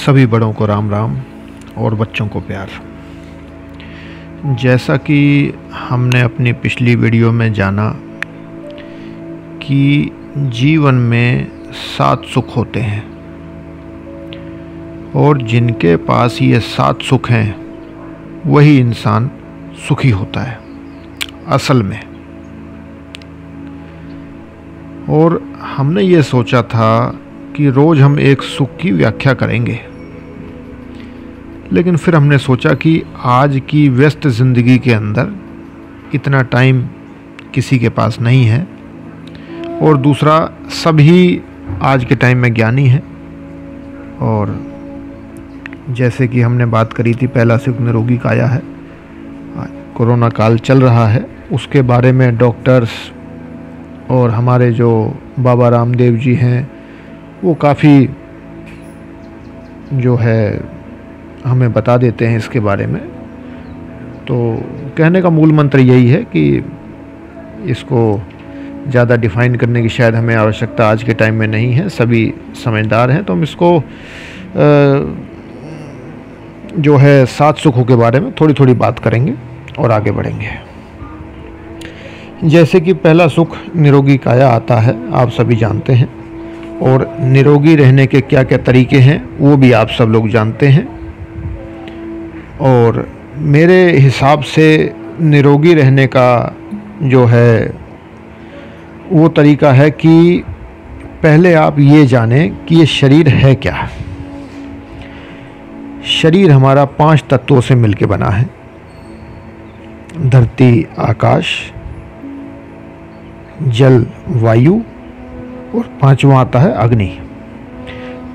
सभी बड़ों को राम राम और बच्चों को प्यार। जैसा कि हमने अपनी पिछली वीडियो में जाना कि जीवन में 7 सुख होते हैं और जिनके पास ये 7 सुख हैं वही इंसान सुखी होता है असल में। और हमने ये सोचा था कि रोज़ हम एक सुख की व्याख्या करेंगे, लेकिन फिर हमने सोचा कि आज की व्यस्त ज़िंदगी के अंदर इतना टाइम किसी के पास नहीं है और दूसरा सभी आज के टाइम में ज्ञानी हैं। और जैसे कि हमने बात करी थी, पहला सुख निरोगी काया है। कोरोना काल चल रहा है, उसके बारे में डॉक्टर्स और हमारे जो बाबा रामदेव जी हैं वो काफ़ी जो है हमें बता देते हैं इसके बारे में। तो कहने का मूल मंत्र यही है कि इसको ज़्यादा डिफ़ाइन करने की शायद हमें आवश्यकता आज के टाइम में नहीं है, सभी समझदार हैं। तो हम इसको जो है 7 सुखों के बारे में थोड़ी थोड़ी बात करेंगे और आगे बढ़ेंगे। जैसे कि पहला सुख निरोगी काया आता है, आप सभी जानते हैं, और निरोगी रहने के क्या क्या तरीके हैं वो भी आप सब लोग जानते हैं। और मेरे हिसाब से निरोगी रहने का जो है वो तरीका है कि पहले आप ये जानें कि ये शरीर है क्या। शरीर हमारा 5 तत्वों से मिलके बना है, धरती, आकाश, जल, वायु और 5वां आता है अग्नि।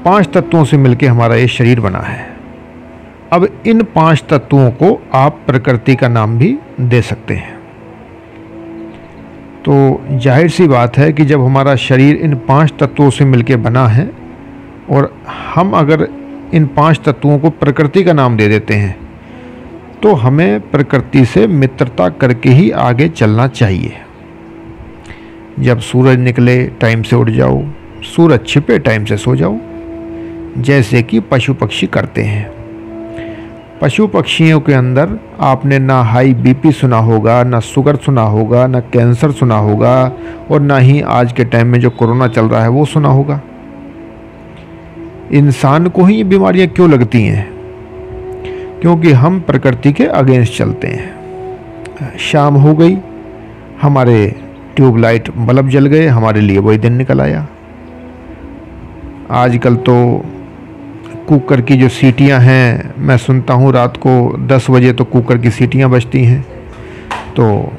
5 तत्वों से मिलके हमारा ये शरीर बना है। अब इन 5 तत्वों को आप प्रकृति का नाम भी दे सकते हैं। तो जाहिर सी बात है कि जब हमारा शरीर इन 5 तत्वों से मिलके बना है और हम अगर इन 5 तत्वों को प्रकृति का नाम दे देते हैं तो हमें प्रकृति से मित्रता करके ही आगे चलना चाहिए। जब सूरज निकले टाइम से उठ जाओ, सूरज छिपे टाइम से सो जाओ, जैसे कि पशु पक्षी करते हैं। पशु पक्षियों के अंदर आपने ना हाई बीपी सुना होगा, ना शुगर सुना होगा, ना कैंसर सुना होगा और ना ही आज के टाइम में जो कोरोना चल रहा है वो सुना होगा। इंसान को ही ये बीमारियां क्यों लगती हैं? क्योंकि हम प्रकृति के अगेंस्ट चलते हैं। शाम हो गई, हमारे ट्यूबलाइट बल्ब जल गए, हमारे लिए वही दिन निकल आया। आजकल तो कुकर की जो सीटियां हैं, मैं सुनता हूँ रात को 10 बजे तो कुकर की सीटियां बजती हैं। तो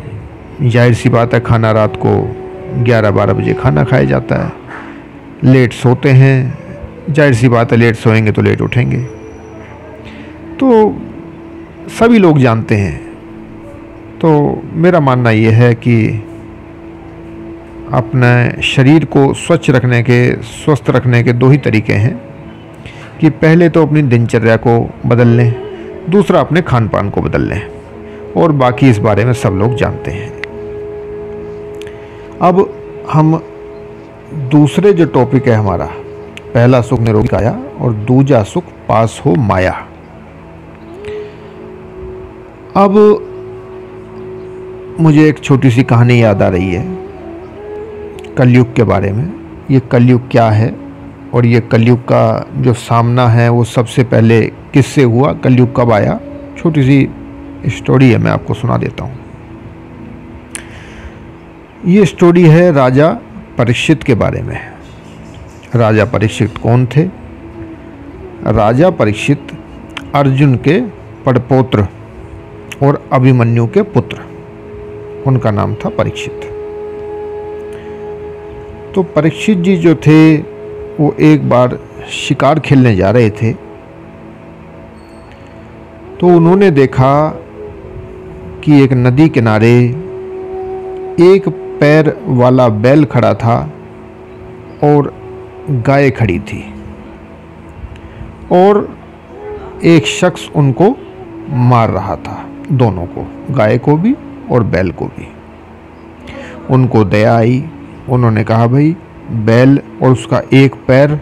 जाहिर सी बात है खाना रात को 11-12 बजे खाना खाया जाता है। लेट सोते हैं, जाहिर सी बात है लेट सोएंगे तो लेट उठेंगे। तो सभी लोग जानते हैं। तो मेरा मानना ये है कि अपने शरीर को स्वच्छ रखने के, स्वस्थ रखने के 2 ही तरीके हैं कि पहले तो अपनी दिनचर्या को बदल लें, दूसरा अपने खान पान को बदल लें, और बाकी इस बारे में सब लोग जानते हैं। अब हम दूसरे जो टॉपिक है हमारा, पहला सुख निरोगी काया और दूजा सुख पास हो माया। अब मुझे एक छोटी सी कहानी याद आ रही है कलयुग के बारे में। ये कलयुग क्या है और ये कलयुग का जो सामना है वो सबसे पहले किससे हुआ, कलयुग कब आया, छोटी सी स्टोरी है, मैं आपको सुना देता हूँ। ये स्टोरी है राजा परीक्षित के बारे में। राजा परीक्षित कौन थे? राजा परीक्षित अर्जुन के पड़पोत्र और अभिमन्यु के पुत्र, उनका नाम था परीक्षित। तो परीक्षित जी जो थे वो एक बार शिकार खेलने जा रहे थे। तो उन्होंने देखा कि एक नदी किनारे एक पैर वाला बैल खड़ा था और गाय खड़ी थी और एक शख्स उनको मार रहा था, दोनों को, गाय को भी और बैल को भी। उनको दया आई, उन्होंने कहा भाई बैल और उसका एक पैर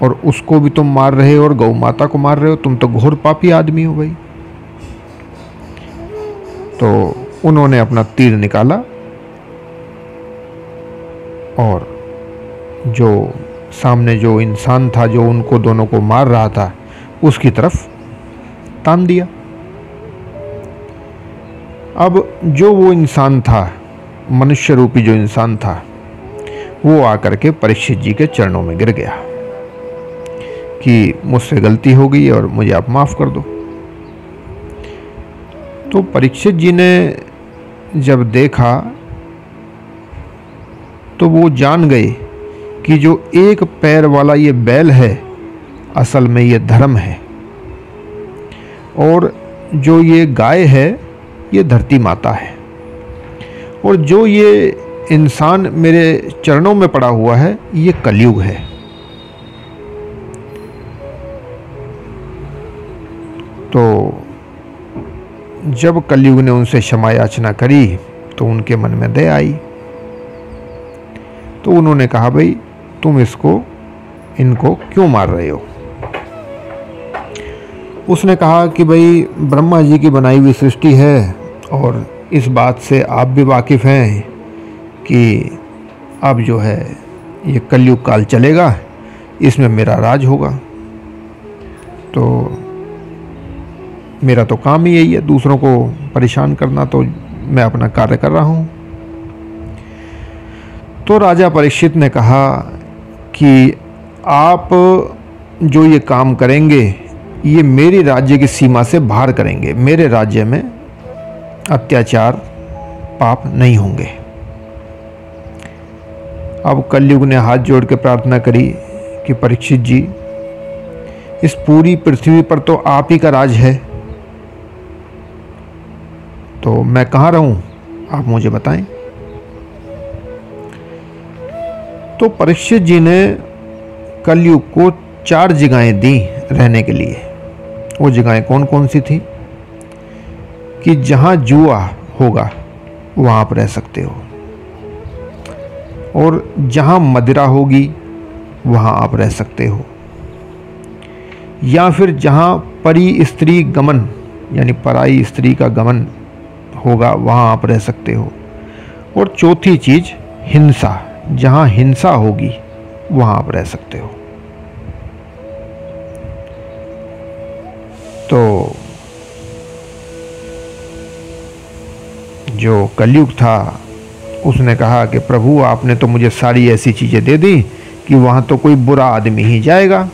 और उसको भी तुम मार रहे हो और गौ माता को मार रहे हो, तुम तो घोर पापी आदमी हो भाई। तो उन्होंने अपना तीर निकाला और जो सामने जो इंसान था जो उनको दोनों को मार रहा था उसकी तरफ तान दिया। अब जो वो इंसान था, मनुष्य रूपी जो इंसान था, वो आकर के परीक्षित जी के चरणों में गिर गया कि मुझसे गलती हो गई और मुझे आप माफ़ कर दो। तो परीक्षित जी ने जब देखा तो वो जान गए कि जो एक पैर वाला ये बैल है असल में ये धर्म है, और जो ये गाय है ये धरती माता है, और जो ये इंसान मेरे चरणों में पड़ा हुआ है ये कलयुग है। तो जब कलयुग ने उनसे क्षमा याचना करी तो उनके मन में दया आई। तो उन्होंने कहा भाई तुम इनको क्यों मार रहे हो। उसने कहा कि भाई ब्रह्मा जी की बनाई हुई सृष्टि है और इस बात से आप भी वाकिफ़ हैं कि अब जो है ये कलयुग काल चलेगा, इसमें मेरा राज होगा, तो मेरा तो काम ही यही है दूसरों को परेशान करना, तो मैं अपना कार्य कर रहा हूँ। तो राजा परीक्षित ने कहा कि आप जो ये काम करेंगे ये मेरी राज्य की सीमा से बाहर करेंगे, मेरे राज्य में अत्याचार पाप नहीं होंगे। अब कलयुग ने हाथ जोड़ के प्रार्थना करी कि परीक्षित जी, इस पूरी पृथ्वी पर तो आप ही का राज है, तो मैं कहाँ रहूं, आप मुझे बताएं। तो परीक्षित जी ने कलयुग को 4 जगहें दी रहने के लिए। वो जगहें कौन कौन सी थी कि जहाँ जुआ होगा वहाँ आप रह सकते हो, और जहाँ मदिरा होगी वहाँ आप रह सकते हो, या फिर जहाँ परी स्त्री गमन यानी पराई स्त्री का गमन होगा वहाँ आप रह सकते हो, और चौथी चीज़ हिंसा, जहाँ हिंसा होगी वहाँ आप रह सकते हो। तो जो कलयुग था उसने कहा कि प्रभु आपने तो मुझे सारी ऐसी चीज़ें दे दी कि वहाँ तो कोई बुरा आदमी ही जाएगा,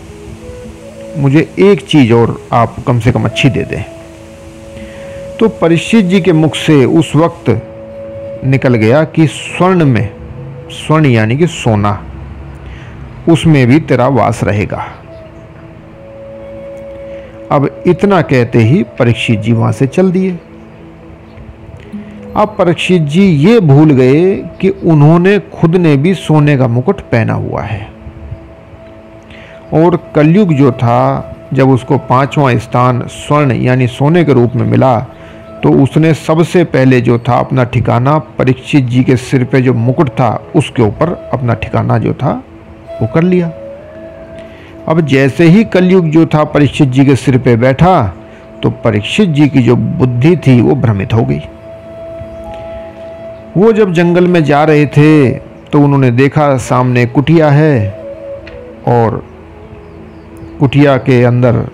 मुझे एक चीज़ और आप कम से कम अच्छी दे दें। तो परीक्षित जी के मुख से उस वक्त निकल गया कि स्वर्ण में, स्वर्ण यानी कि सोना, उसमें भी तेरा वास रहेगा। अब इतना कहते ही परीक्षित जी वहां से चल दिए। अब परीक्षित जी ये भूल गए कि उन्होंने खुद ने भी सोने का मुकुट पहना हुआ है, और कलयुग जो था जब उसको 5वां स्थान स्वर्ण यानी सोने के रूप में मिला तो उसने सबसे पहले जो था अपना ठिकाना परीक्षित जी के सिर पे जो मुकुट था उसके ऊपर अपना ठिकाना जो था वो कर लिया। अब जैसे ही कलयुग जो था परीक्षित जी के सिर पे बैठा तो परीक्षित जी की जो बुद्धि थी वो भ्रमित हो गई। वो जब जंगल में जा रहे थे तो उन्होंने देखा सामने कुटिया है, और कुटिया के अंदर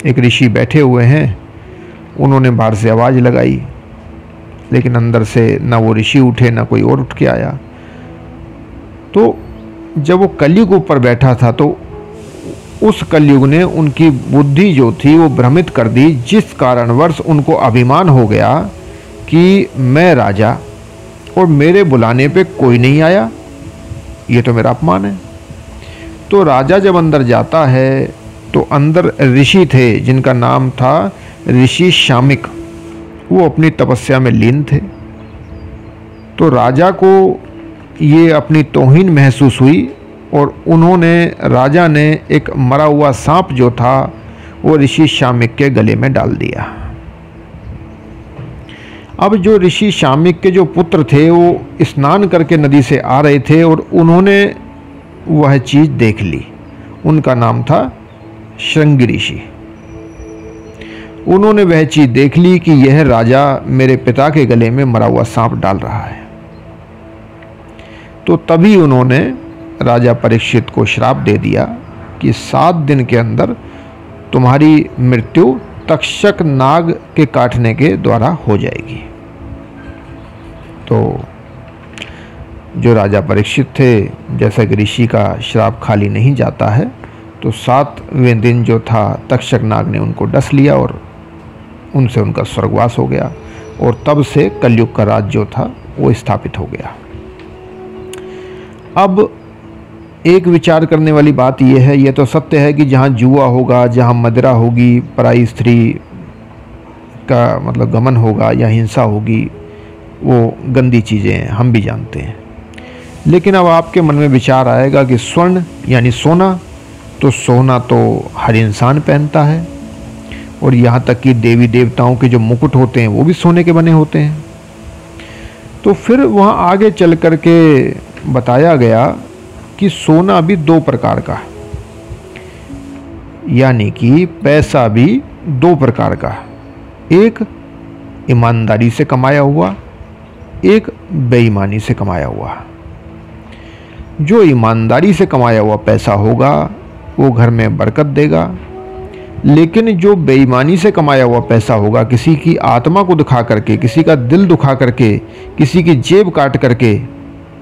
एक ऋषि बैठे हुए हैं। उन्होंने बाहर से आवाज़ लगाई, लेकिन अंदर से ना वो ऋषि उठे ना कोई और उठ के आया। तो जब वो कलयुग ऊपर बैठा था तो उस कलयुग ने उनकी बुद्धि जो थी वो भ्रमित कर दी, जिस कारणवश उनको अभिमान हो गया कि मैं राजा और मेरे बुलाने पे कोई नहीं आया, ये तो मेरा अपमान है। तो राजा जब अंदर जाता है तो अंदर ऋषि थे जिनका नाम था ऋषि शामिक, वो अपनी तपस्या में लीन थे। तो राजा को ये अपनी तौहीन महसूस हुई और राजा ने एक मरा हुआ सांप जो था वो ऋषि शामिक के गले में डाल दिया। अब जो ऋषि शामिक के जो पुत्र थे वो स्नान करके नदी से आ रहे थे और उन्होंने वह चीज़ देख ली उनका नाम था श्रृंगी ऋषि। उन्होंने वह चीज देख ली कि यह राजा मेरे पिता के गले में मरा हुआ सांप डाल रहा है। तो तभी उन्होंने राजा परीक्षित को श्राप दे दिया कि 7 दिन के अंदर तुम्हारी मृत्यु तक्षक नाग के काटने के द्वारा हो जाएगी। तो जो राजा परीक्षित थे, जैसा कि ऋषि का श्राप खाली नहीं जाता है, तो 7वें दिन जो था तक्षक नाग ने उनको डस लिया और उनसे उनका स्वर्गवास हो गया। और तब से कलयुग का राज जो था वो स्थापित हो गया। अब एक विचार करने वाली बात यह है, यह तो सत्य है कि जहाँ जुआ होगा, जहाँ मदिरा होगी, पराई स्त्री का मतलब गमन होगा या हिंसा होगी, वो गंदी चीज़ें हैं, हम भी जानते हैं। लेकिन अब आपके मन में विचार आएगा कि स्वर्ण यानी सोना, तो सोना तो हर इंसान पहनता है, और यहाँ तक कि देवी देवताओं के जो मुकुट होते हैं वो भी सोने के बने होते हैं। तो फिर वहाँ आगे चल कर के बताया गया कि सोना भी 2 प्रकार का, यानी कि पैसा भी 2 प्रकार का, एक ईमानदारी से कमाया हुआ, एक बेईमानी से कमाया हुआ। जो ईमानदारी से कमाया हुआ पैसा होगा वो घर में बरकत देगा, लेकिन जो बेईमानी से कमाया हुआ पैसा होगा, किसी की आत्मा को दुखा करके, किसी का दिल दुखा करके, किसी की जेब काट करके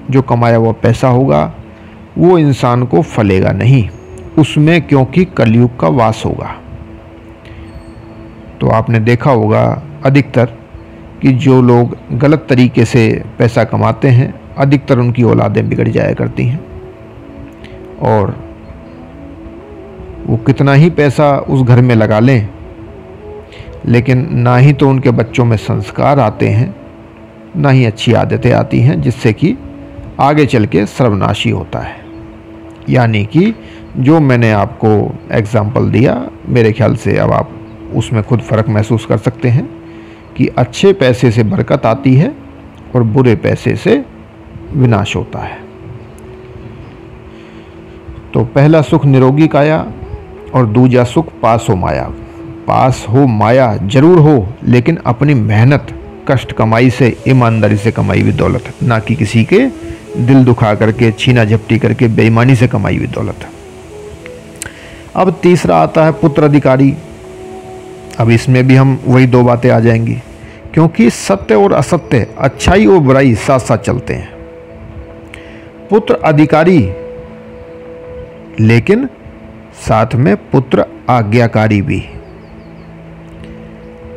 जो कमाया हुआ पैसा होगा, वो इंसान को फलेगा नहीं उसमें, क्योंकि कलयुग का वास होगा। तो आपने देखा होगा अधिकतर कि जो लोग गलत तरीके से पैसा कमाते हैं, अधिकतर उनकी औलादें बिगड़ जाया करती हैं, और वो कितना ही पैसा उस घर में लगा लें, लेकिन ना ही तो उनके बच्चों में संस्कार आते हैं, ना ही अच्छी आदतें आती हैं, जिससे कि आगे चल के सर्वनाशी होता है। यानी कि जो मैंने आपको एग्जाम्पल दिया, मेरे ख्याल से अब आप उसमें खुद फ़र्क महसूस कर सकते हैं कि अच्छे पैसे से बरकत आती है और बुरे पैसे से विनाश होता है। तो पहला सुख निरोगी काया और दूजा सुख पास हो माया। पास हो माया जरूर हो, लेकिन अपनी मेहनत कष्ट कमाई से, ईमानदारी से कमाई हुई दौलत, ना कि किसी के दिल दुखा करके, छीना झपटी करके, बेईमानी से कमाई हुई दौलत। अब तीसरा आता है पुत्र अधिकारी। अब इसमें भी हम वही 2 बातें आ जाएंगी, क्योंकि सत्य और असत्य, अच्छाई और बुराई साथ साथ चलते हैं। पुत्र अधिकारी, लेकिन साथ में पुत्र आज्ञाकारी भी।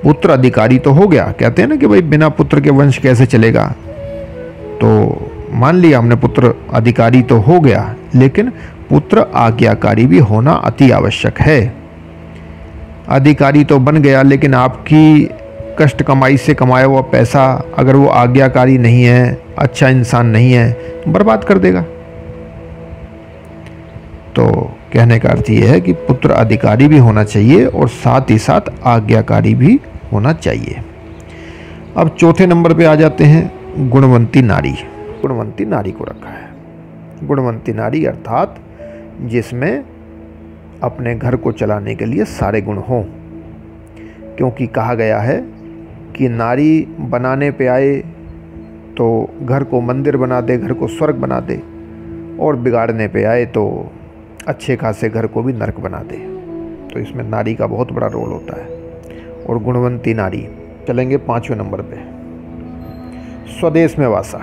पुत्र अधिकारी तो हो गया, कहते हैं ना कि भाई बिना पुत्र के वंश कैसे चलेगा, तो मान लिया हमने पुत्र अधिकारी तो हो गया, लेकिन पुत्र आज्ञाकारी भी होना अति आवश्यक है। अधिकारी तो बन गया, लेकिन आपकी कष्ट कमाई से कमाया हुआ पैसा अगर वो आज्ञाकारी नहीं है, अच्छा इंसान नहीं है, बर्बाद कर देगा। तो कहने का अर्थ ये है कि पुत्र अधिकारी भी होना चाहिए और साथ ही साथ आज्ञाकारी भी होना चाहिए। अब चौथे नंबर पे आ जाते हैं गुणवंती नारी। गुणवंती नारी को रखा है। गुणवंती नारी अर्थात जिसमें अपने घर को चलाने के लिए सारे गुण हों, क्योंकि कहा गया है कि नारी बनाने पे आए तो घर को मंदिर बना दे, घर को स्वर्ग बना दे, और बिगाड़ने पे आए तो अच्छे खासे घर को भी नरक बना दे। तो इसमें नारी का बहुत बड़ा रोल होता है। और गुणवंती नारी। चलेंगे 5वें नंबर पे, स्वदेश में वासा।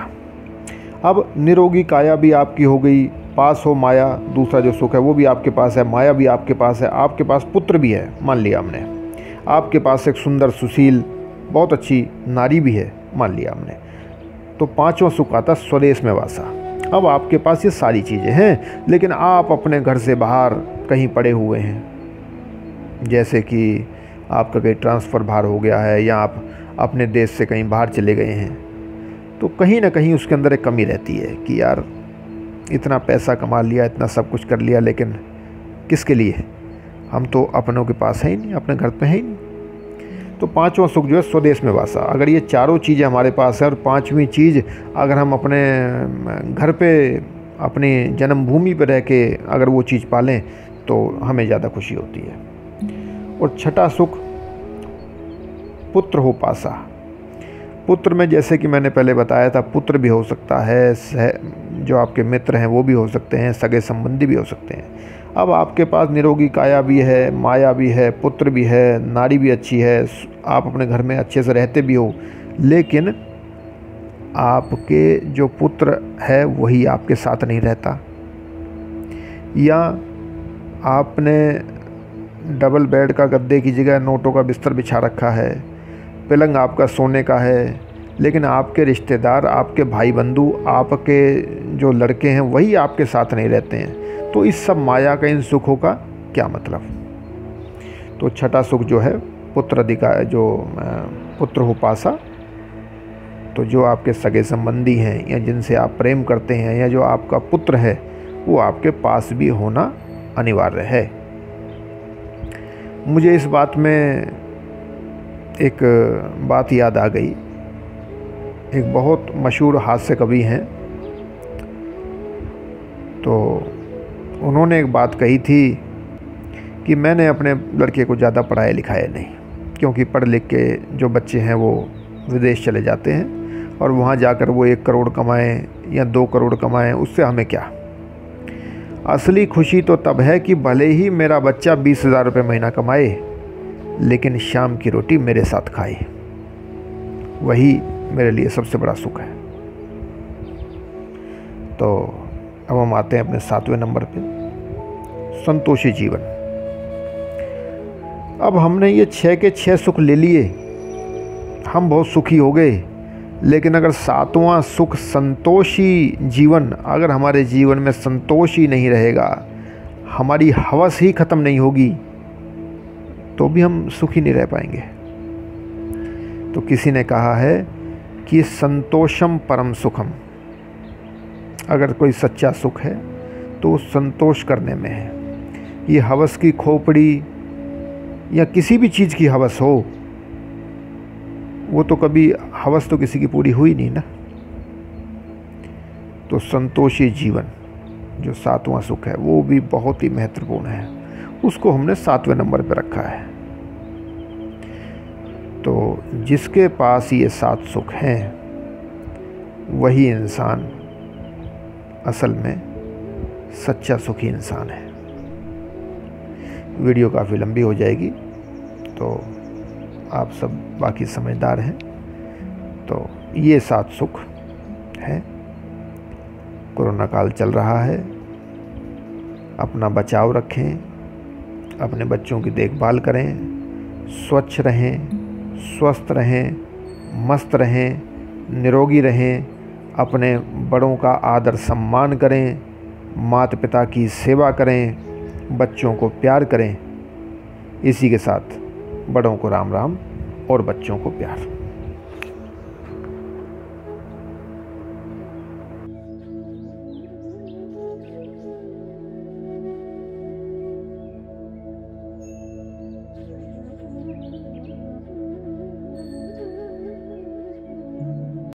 अब निरोगी काया भी आपकी हो गई, पास हो माया, दूसरा जो सुख है वो भी आपके पास है, माया भी आपके पास है, आपके पास पुत्र भी है, मान लिया हमने, आपके पास एक सुंदर सुशील बहुत अच्छी नारी भी है, मान लिया हमने। तो 5वां सुख आता स्वदेश में वासा। अब आपके पास ये सारी चीज़ें हैं, लेकिन आप अपने घर से बाहर कहीं पड़े हुए हैं, जैसे कि आपका कहीं ट्रांसफ़र बाहर हो गया है या आप अपने देश से कहीं बाहर चले गए हैं, तो कहीं ना कहीं उसके अंदर एक कमी रहती है कि यार इतना पैसा कमा लिया, इतना सब कुछ कर लिया, लेकिन किसके लिए? हम तो अपनों के पास है ही नहीं, अपने घर पे है ही नहीं। तो 5वां सुख जो है स्वदेश में वासा। अगर ये चारों चीज़ें हमारे पास है और 5वीं चीज़ अगर हम अपने घर पे, अपनी जन्मभूमि पर रह के अगर वो चीज़ पालें, तो हमें ज़्यादा खुशी होती है। और छठा सुख पुत्र हो पासा। पुत्र में जैसे कि मैंने पहले बताया था, पुत्र भी हो सकता है, जो आपके मित्र हैं वो भी हो सकते हैं, सगे संबंधी भी हो सकते हैं। अब आपके पास निरोगी काया भी है, माया भी है, पुत्र भी है, नारी भी अच्छी है, आप अपने घर में अच्छे से रहते भी हो, लेकिन आपके जो पुत्र है वही आपके साथ नहीं रहता, या आपने डबल बेड का गद्दे की जगह नोटों का बिस्तर बिछा रखा है, पलंग आपका सोने का है, लेकिन आपके रिश्तेदार, आपके भाई बंधु, आपके जो लड़के हैं वही आपके साथ नहीं रहते हैं, तो इस सब माया का, इन सुखों का क्या मतलब। तो छठा सुख जो है पुत्र अधिकार, जो पुत्र हो पासा, तो जो आपके सगे संबंधी हैं या जिनसे आप प्रेम करते हैं या जो आपका पुत्र है वो आपके पास भी होना अनिवार्य है। मुझे इस बात में एक बात याद आ गई। एक बहुत मशहूर हास्य कवि हैं, तो उन्होंने एक बात कही थी कि मैंने अपने लड़के को ज़्यादा पढ़ाया लिखाया नहीं, क्योंकि पढ़ लिख के जो बच्चे हैं वो विदेश चले जाते हैं और वहाँ जाकर वो 1 करोड़ कमाएं या 2 करोड़ कमाएं, उससे हमें क्या। असली खुशी तो तब है कि भले ही मेरा बच्चा 20,000 रुपये महीना कमाए, लेकिन शाम की रोटी मेरे साथ खाए, वही मेरे लिए सबसे बड़ा सुख है। तो अब हम आते हैं अपने 7वें नंबर पे, संतोषी जीवन। अब हमने ये 6 के 6 सुख ले लिए, हम बहुत सुखी हो गए, लेकिन अगर 7वां सुख संतोषी जीवन, अगर हमारे जीवन में संतोष ही नहीं रहेगा, हमारी हवस ही ख़त्म नहीं होगी, तो भी हम सुखी नहीं रह पाएंगे। तो किसी ने कहा है कि संतोषम परम सुखम, अगर कोई सच्चा सुख है तो संतोष करने में है। ये हवस की खोपड़ी या किसी भी चीज़ की हवस हो, वो तो कभी हवस तो किसी की पूरी हुई नहीं ना। तो संतोषी जीवन जो 7वां सुख है वो भी बहुत ही महत्वपूर्ण है, उसको हमने 7वें नंबर पर रखा है। तो जिसके पास ये 7 सुख हैं वही इंसान असल में सच्चा सुखी इंसान है। वीडियो काफ़ी लंबी हो जाएगी, तो आप सब बाकी समझदार हैं। तो ये 7 सुख हैं। कोरोना काल चल रहा है, अपना बचाव रखें, अपने बच्चों की देखभाल करें, स्वच्छ रहें, स्वस्थ रहें, मस्त रहें, निरोगी रहें, अपने बड़ों का आदर सम्मान करें, माता पिता की सेवा करें, बच्चों को प्यार करें। इसी के साथ बड़ों को राम राम और बच्चों को प्यार।